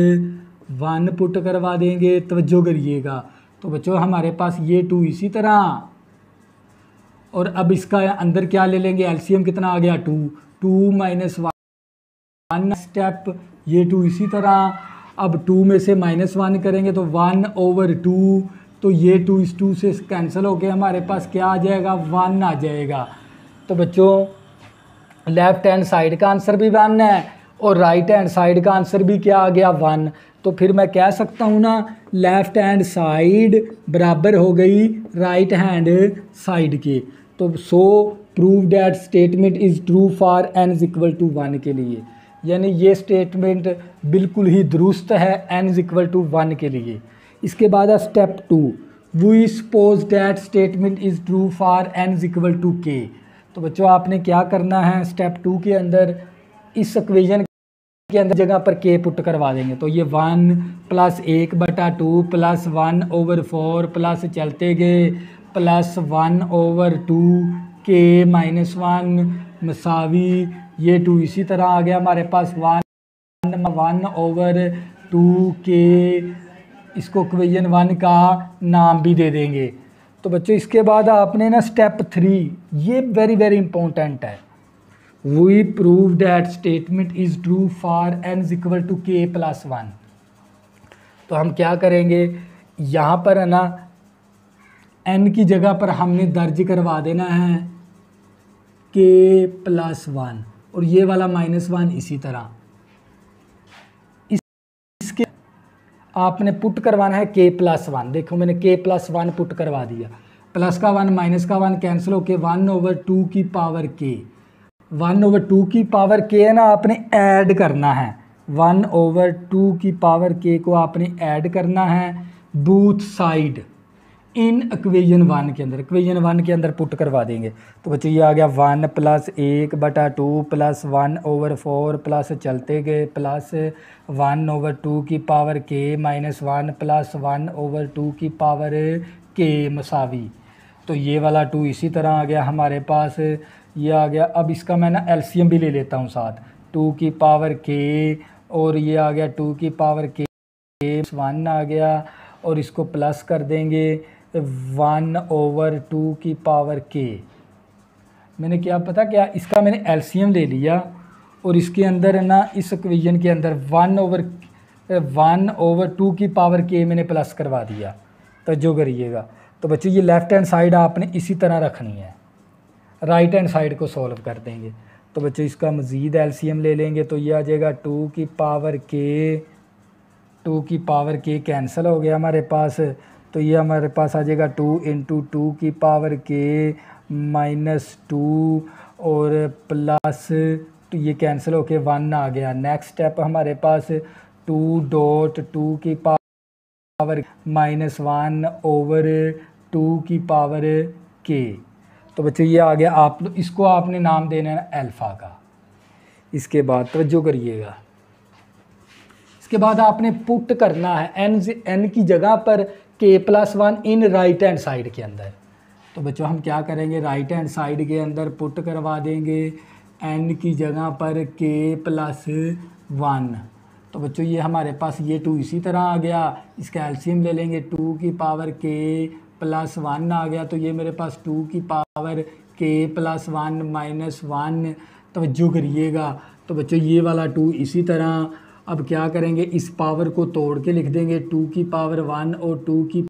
A: 1 पुट करवा देंगे। तवज्जो करिएगा। तो बच्चों हमारे पास ये 2 इसी तरह, और अब इसका अंदर क्या ले लेंगे, एलसीएम कितना आ गया, 2 - 1 स्टेप, ये 2 इसी तरह। अब 2 में से -1 करेंगे तो 1/2, तो ये 2 इस 2 से कैंसिल होके हमारे पास क्या आ जाएगा, 1 आ जाएगा। तो बच्चों लेफ़्ट हैंड साइड का आंसर भी 1 है और राइट हैंड साइड का आंसर भी क्या आ गया, 1। तो फिर मैं कह सकता हूँ ना, लेफ़्ट हैंड साइड बराबर हो गई राइट हैंड साइड के। तो prove that statement is true for n is equal to 1 के लिए, यानी ये स्टेटमेंट बिल्कुल ही दुरुस्त है n इज इक्वल टू 1 के लिए। इसके बाद है step 2, we suppose that statement is true for n is equal to k। तो बच्चों आपने क्या करना है, स्टेप 2 के अंदर इस इक्वेशन के अंदर जगह पर k पुट करवा देंगे। तो ये 1 + 1/2 प्लस 1/4 प्लस चलते गए प्लस 1/2 k - 1 मसावी ये 2 इसी तरह आ गया हमारे पास 1/2 k। इसको इक्वेशन 1 का नाम भी दे देंगे। तो बच्चों इसके बाद आपने ना स्टेप 3, ये वेरी वेरी इंपॉर्टेंट है, we prove that statement is true for n is equal to k plus 1। तो हम क्या करेंगे, यहाँ पर है ना n की जगह पर हमने दर्ज करवा देना है k प्लस 1 और ये वाला -1 इसी तरह। इसके आपने पुट करवाना है k प्लस 1। देखो मैंने k प्लस 1 पुट करवा दिया, प्लस का 1 माइनस का 1 कैंसिल होके 1/2 की पावर k। 1/2 की पावर k है ना, आपने ऐड करना है, 1/2 की पावर k को आपने ऐड करना है बोथ साइड इन इक्वेशन 1 के अंदर। इक्वेशन 1 के अंदर पुट करवा देंगे। तो बच्चों ये आ गया 1 + 1/2 प्लस 1/4 प्लस चलते गए प्लस 1/2 की पावर k - 1 प्लस 1/2 की पावर k मसावी। तो ये वाला 2 इसी तरह आ गया हमारे पास, ये आ गया। अब इसका मैं ना एलसीएम भी ले लेता हूँ साथ, 2 की पावर k और ये आ गया 2 की पावर k 1 आ गया, और इसको प्लस कर देंगे 1/2 की पावर k। मैंने क्या पता क्या, इसका मैंने एलसीएम ले लिया और इसके अंदर है ना, इस इक्वेशन के अंदर 1/2 की पावर k मैंने प्लस करवा दिया। तो जो करिएगा। तो बच्चों ये लेफ़्ट हैंड साइड आपने इसी तरह रखनी है, राइट हैंड साइड को सॉल्व कर देंगे। तो बच्चों इसका मज़ीद एलसीएम ले लेंगे तो ये आ जाएगा 2 की पावर k कैंसिल हो गया हमारे पास। तो ये हमारे पास आ जाएगा 2 × 2 की पावर k - 2 और प्लस तो ये कैंसिल होके 1 आ गया। नेक्स्ट स्टेप हमारे पास 2.2 की पावर -1 ओवर 2 की पावर k। तो बच्चों ये आ गया। आप इसको आपने नाम देना है अल्फ़ा का। इसके बाद तवज्जो करिएगा, इसके बाद आपने पुट करना है n की जगह पर k+1 in right hand side के अंदर। तो बच्चों हम क्या करेंगे, राइट हैंड साइड के अंदर पुट करवा देंगे n की जगह पर k+1। तो बच्चों ये हमारे पास ये 2 इसी तरह आ गया। इसका एलसीएम ले लेंगे, 2 की पावर k+1 आ गया। तो ये मेरे पास 2 की पावर k+1 -1। तवज्जो करिएगा। तो बच्चों ये वाला 2 इसी तरह। अब क्या करेंगे, इस पावर को तोड़ के लिख देंगे, 2 की पावर 1 और 2 की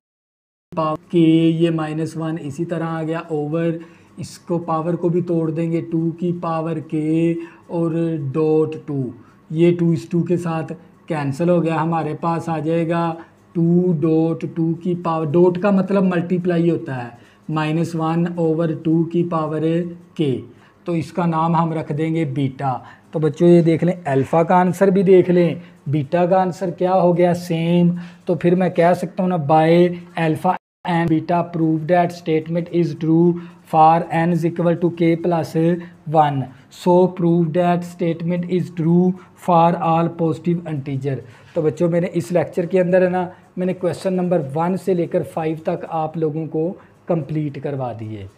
A: पावर k, ये -1 इसी तरह आ गया ओवर। इसको पावर को भी तोड़ देंगे, 2 की पावर k और .2। ये 2 इस 2 के साथ कैंसिल हो गया। हमारे पास आ जाएगा 2.2 की पावर, डॉट का मतलब मल्टीप्लाई होता है, -1 ओवर 2 की पावर k। तो इसका नाम हम रख देंगे बीटा। तो बच्चों ये देख लें, अल्फ़ा का आंसर भी देख लें, बीटा का आंसर क्या हो गया, सेम। तो फिर मैं कह सकता हूँ ना, by alpha and beta prove that statement is true for n is equal to k+1। So prove that statement is true for all positive integer. तो बच्चों मैंने इस लेक्चर के अंदर है ना, मैंने क्वेश्चन नंबर 1 से लेकर 5 तक आप लोगों को कंप्लीट करवा दिए।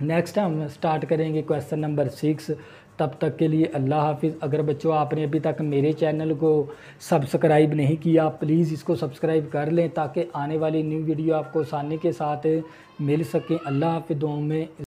A: नेक्स्ट हम स्टार्ट करेंगे क्वेश्चन नंबर 6। तब तक के लिए अल्लाह हाफिज़। अगर बच्चों आपने अभी तक मेरे चैनल को सब्सक्राइब नहीं किया, प्लीज़ इसको सब्सक्राइब कर लें ताकि आने वाली न्यू वीडियो आपको आसानी के साथ मिल सके। अल्लाह हाफिज़। दुआओं में